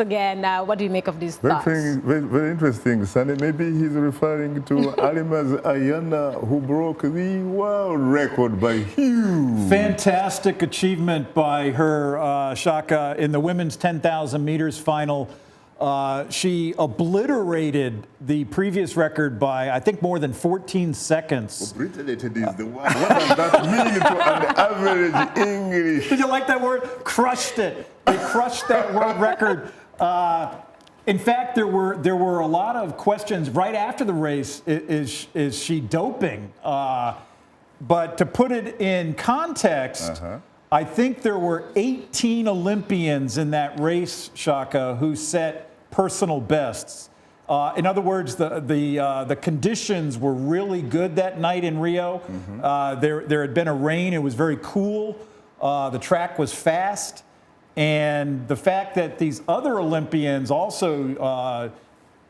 again. What do you make of these thoughts? Very, very interesting, Sandy. Maybe he's referring to Almaz Ayana, who broke the world record by huge. Fantastic achievement by her, Shaka, in the women's 10,000 meters final. She obliterated the previous record by, I think, more than 14 seconds. Obliterated is the one. What does that mean to an average English? Did you like that word? Crushed it. They crushed that world record. In fact, there were a lot of questions right after the race. Is she doping? But to put it in context, I think there were 18 Olympians in that race, Shaka, who set personal bests. In other words, the conditions were really good that night in Rio. There had been a rain. It was very cool. The track was fast. And the fact that these other Olympians also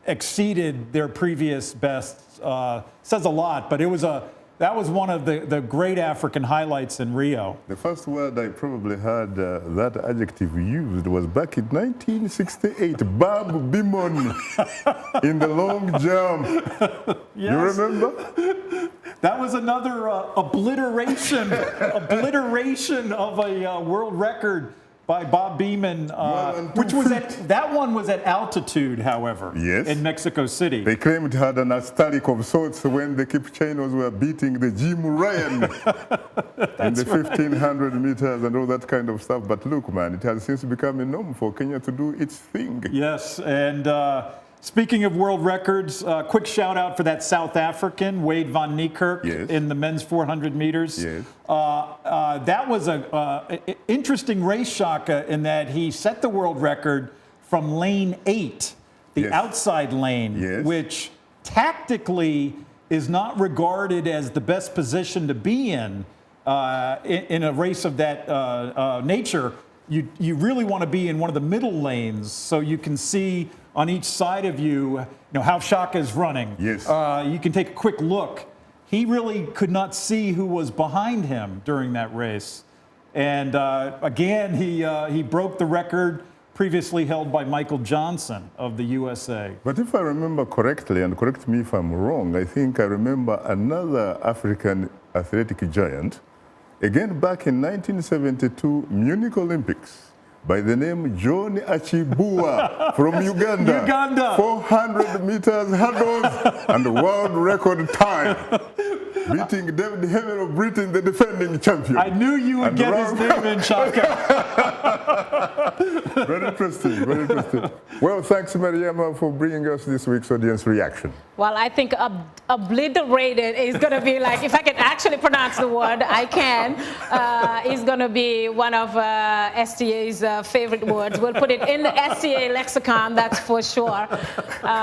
exceeded their previous bests says a lot. But that was one of the great African highlights in Rio. The first word I probably heard that adjective used was back in 1968, Bob Beamon in the long jump. Yes. You remember? That was another obliteration of a world record by Bob Beamon, which was that one was at altitude, however, yes, in Mexico City. They claimed it had an asterisk of sorts when the Kipchainos were beating the Jim Ryan in the 1,500 meters and all that kind of stuff. But look, man, it has since become a norm for Kenya to do its thing. Yes, and speaking of world records, quick shout out for that South African, Wade van Niekerk, yes, in the men's 400 meters. Yes. That was an interesting race, Shaka, in that he set the world record from lane 8, the yes, outside lane, yes, which tactically is not regarded as the best position to be in a race of that nature. You really want to be in one of the middle lanes so you can see on each side of you, how Shaka is running. Yes. You can take a quick look. He really could not see who was behind him during that race. And again, he broke the record previously held by Michael Johnson of the USA. But if I remember correctly, and correct me if I'm wrong, I think I remember another African athletic giant, again back in 1972 Munich Olympics, by the name John Achibua from Uganda. Uganda. 400 meters hurdles and world record time. Beating David Hemmel of Britain, the defending champion. I knew you would get his name in, Shaka. Very interesting, very interesting. Well, thanks, Mariama, for bringing us this week's audience reaction. Well, I think obliterated is going to be like, if I can actually pronounce the word, I can. Is going to be one of STA's favorite words. We'll put it in the STA lexicon, that's for sure.